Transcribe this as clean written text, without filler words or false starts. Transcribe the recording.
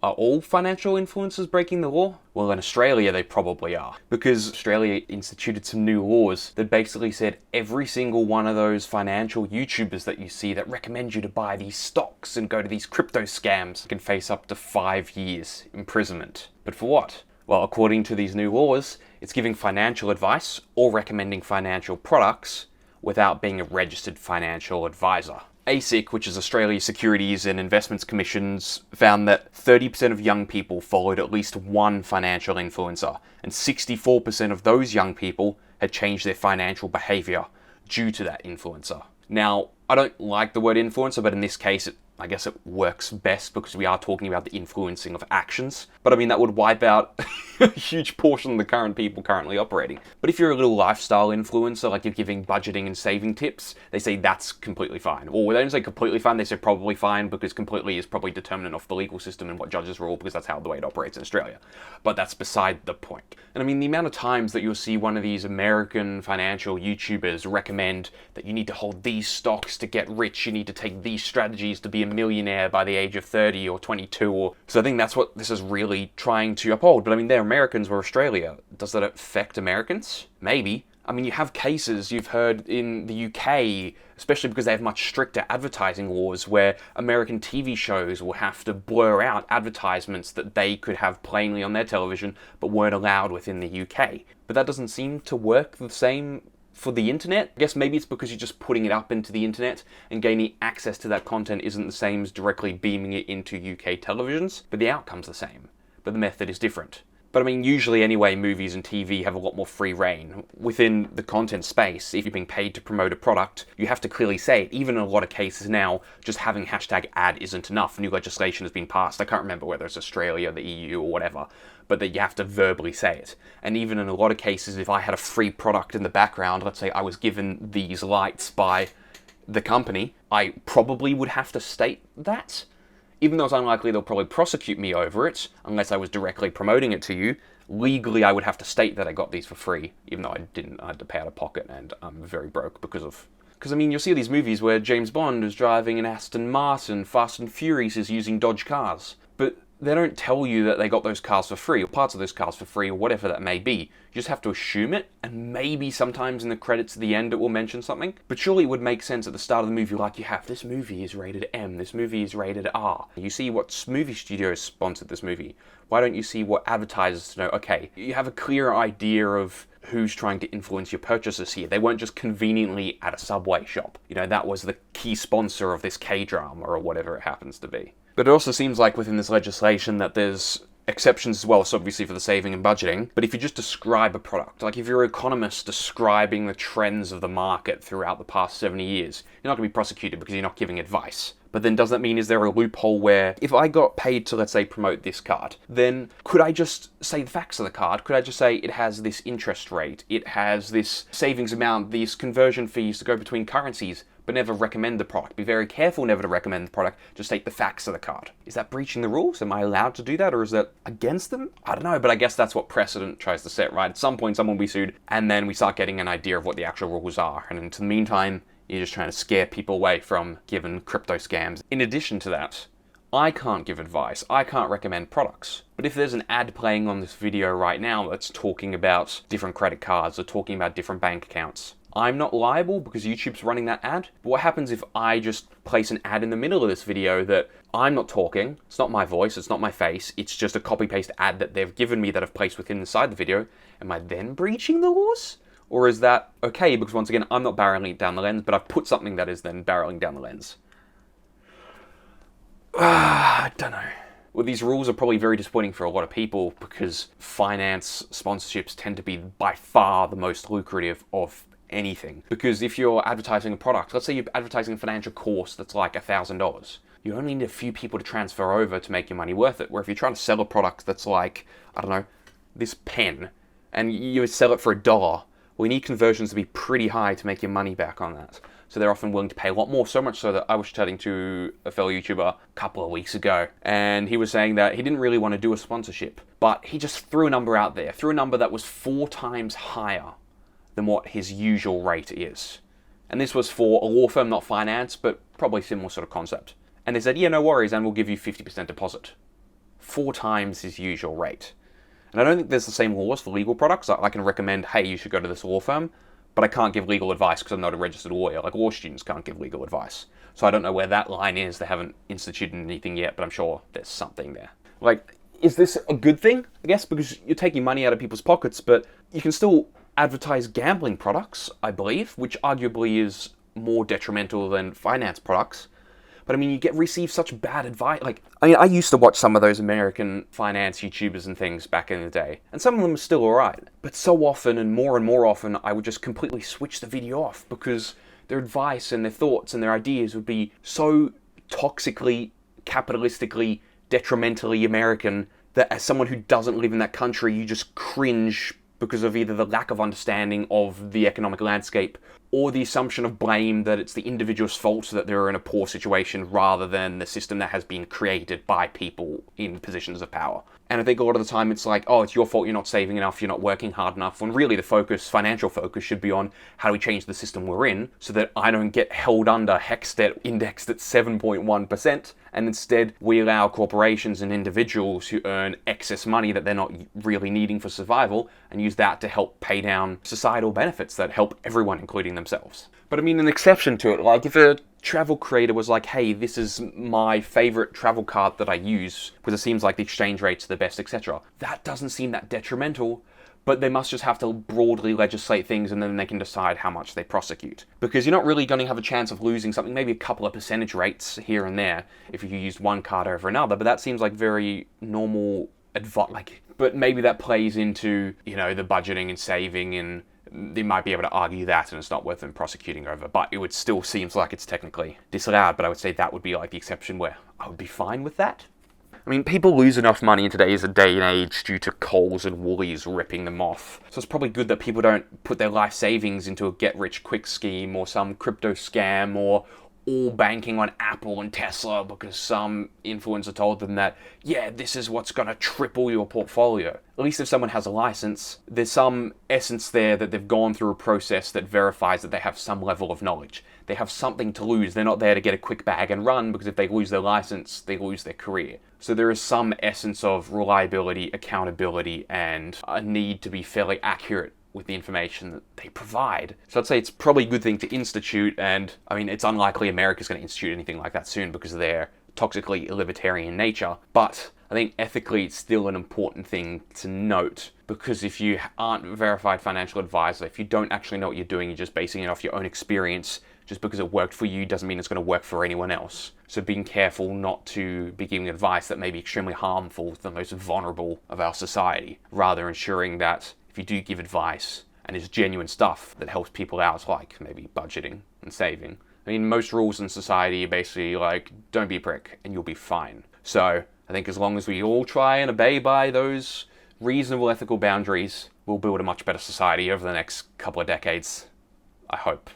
Are all financial influencers breaking the law? Well, in Australia, they probably are. Because Australia instituted some new laws that basically said every single one of those financial YouTubers that you see that recommend you to buy these stocks and go to these crypto scams can face up to 5 years imprisonment. But for what? Well, according to these new laws, it's giving financial advice or recommending financial products without being a registered financial advisor. ASIC, which is Australia's Securities and Investments Commissions, found that 30% of young people followed at least one financial influencer, and 64% of those young people had changed their financial behaviour due to that influencer. Now, I don't like the word influencer, but in this case, I guess it works best because we are talking about the influencing of actions. But I mean, that would wipe out a huge portion of the current people currently operating. But if you're a little lifestyle influencer, like you're giving budgeting and saving tips, they say that's completely fine. Or they don't say completely fine, they say probably fine, because completely is probably determinant of the legal system and what judges rule, because that's how the way it operates in Australia. But that's beside the point. And I mean, the amount of times that you'll see one of these American financial YouTubers recommend that you need to hold these stocks to get rich, you need to take these strategies to be a millionaire by the age of 30 or 22, so I think that's what this is really trying to uphold. But I mean, they're Americans, we're Australia. Does that affect Americans? Maybe. I mean, you have cases you've heard in the UK, especially because they have much stricter advertising laws, where American TV shows will have to blur out advertisements that they could have plainly on their television but weren't allowed within the UK. But that doesn't seem to work the same for the internet. I guess maybe it's because you're just putting it up into the internet and gaining access to that content isn't the same as directly beaming it into UK televisions, but the outcome's the same, but the method is different. But I mean, usually anyway, movies and TV have a lot more free reign. Within the content space, if you're being paid to promote a product, you have to clearly say it. Even in a lot of cases now, just having hashtag ad isn't enough. New legislation has been passed. I can't remember whether it's Australia, the EU, or whatever, but that you have to verbally say it. And even in a lot of cases, if I had a free product in the background, let's say I was given these lights by the company, I probably would have to state that. Even though it's unlikely they'll probably prosecute me over it, unless I was directly promoting it to you, legally I would have to state that I got these for free, even though I didn't. I had to pay out of pocket, and I'm very broke because I mean, you'll see these movies where James Bond is driving an Aston Martin, Fast and Furious is using Dodge cars, but they don't tell you that they got those cars for free, or parts of those cars for free, or whatever that may be. You just have to assume it, and maybe sometimes in the credits at the end it will mention something. But surely it would make sense at the start of the movie, like you have, this movie is rated M, this movie is rated R. You see what movie studios sponsored this movie. Why don't you see what advertisers to know, okay, you have a clear idea of who's trying to influence your purchases here. They weren't just conveniently at a Subway shop. You know, that was the key sponsor of this K-drama, or whatever it happens to be. But it also seems like within this legislation that there's exceptions as well, so obviously for the saving and budgeting. But if you just describe a product, like if you're an economist describing the trends of the market throughout the past 70 years, you're not going to be prosecuted because you're not giving advice. But then does that mean, is there a loophole where if I got paid to, let's say, promote this card, then could I just say the facts of the card? Could I just say it has this interest rate, it has this savings amount, these conversion fees to go between currencies, but never recommend the product? Be very careful never to recommend the product, just state the facts of the card. Is that breaching the rules? Am I allowed to do that, or is that against them? I don't know, but I guess that's what precedent tries to set, right? At some point someone will be sued, and then we start getting an idea of what the actual rules are, and in the meantime, you're just trying to scare people away from giving crypto scams. In addition to that, I can't give advice, I can't recommend products. But if there's an ad playing on this video right now that's talking about different credit cards or talking about different bank accounts, I'm not liable because YouTube's running that ad. But what happens if I just place an ad in the middle of this video that I'm not talking, it's not my voice, it's not my face, it's just a copy-paste ad that they've given me that I've placed within inside the video? Am I then breaching the laws? Or is that okay? Because once again, I'm not barreling it down the lens, but I've put something that is then barreling down the lens. I don't know. Well, these rules are probably very disappointing for a lot of people because finance sponsorships tend to be by far the most lucrative of anything. Because if you're advertising a product, let's say you're advertising a financial course that's like $1,000, you only need a few people to transfer over to make your money worth it. Where if you're trying to sell a product that's like, I don't know, this pen, and you sell it for $1, we need conversions to be pretty high to make your money back on that. So they're often willing to pay a lot more, so much so that I was chatting to a fellow YouTuber a couple of weeks ago, and he was saying that he didn't really want to do a sponsorship, but he just threw a number out there, threw a number that was 4 times higher than what his usual rate is. And this was for a law firm, not finance, but probably similar sort of concept. And they said, yeah, no worries, and we'll give you 50% deposit. 4 times his usual rate. And I don't think there's the same laws for legal products. I can recommend, hey, you should go to this law firm, but I can't give legal advice because I'm not a registered lawyer. Like, law students can't give legal advice. So I don't know where that line is. They haven't instituted anything yet, but I'm sure there's something there. Like, is this a good thing? I guess because you're taking money out of people's pockets, but you can still advertise gambling products, I believe, which arguably is more detrimental than finance products. But I mean, you receive such bad advice. Like, I mean, I used to watch some of those American finance YouTubers and things back in the day, and some of them are still alright. But so often and more often, I would just completely switch the video off because their advice and their thoughts and their ideas would be so toxically, capitalistically, detrimentally American that as someone who doesn't live in that country, you just cringe because of either the lack of understanding of the economic landscape or the assumption of blame that it's the individual's fault that they're in a poor situation rather than the system that has been created by people in positions of power. And I think a lot of the time it's like, oh, it's your fault, you're not saving enough, you're not working hard enough, when really the financial focus should be on how do we change the system we're in so that I don't get held under HEX debt indexed at 7.1%, and instead we allow corporations and individuals who earn excess money that they're not really needing for survival and use that to help pay down societal benefits that help everyone, including themselves. But I mean, an exception to it, like if a travel creator was like, hey, this is my favorite travel card that I use because it seems like the exchange rates are the best, etc. That doesn't seem that detrimental, but they must just have to broadly legislate things and then they can decide how much they prosecute. Because you're not really going to have a chance of losing something, maybe a couple of percentage rates here and there if you use one card over another, but that seems like very normal advice. But maybe that plays into, the budgeting and saving, and they might be able to argue that and it's not worth them prosecuting over, but it would still seems like it's technically disallowed. But I would say that would be like the exception where I would be fine with that. I mean, people lose enough money in today's day and age due to Coles and Woolies ripping them off. So it's probably good that people don't put their life savings into a get-rich-quick scheme or some crypto scam or all banking on Apple and Tesla because some influencer told them that, yeah, this is what's going to triple your portfolio. At least if someone has a license, there's some essence there that they've gone through a process that verifies that they have some level of knowledge. They have something to lose. They're not there to get a quick bag and run, because if they lose their license, they lose their career. So there is some essence of reliability, accountability, and a need to be fairly accurate with the information that they provide. So I'd say it's probably a good thing to institute, and I mean, it's unlikely America's going to institute anything like that soon because of their toxically libertarian nature, but I think ethically it's still an important thing to note, because if you aren't a verified financial advisor, if you don't actually know what you're doing, you're just basing it off your own experience, just because it worked for you doesn't mean it's going to work for anyone else. So being careful not to be giving advice that may be extremely harmful to the most vulnerable of our society, rather ensuring that if you do give advice and it's genuine stuff that helps people out, like maybe budgeting and saving. I mean, most rules in society are basically like, don't be a prick and you'll be fine. So I think as long as we all try and obey by those reasonable ethical boundaries, we'll build a much better society over the next couple of decades. I hope.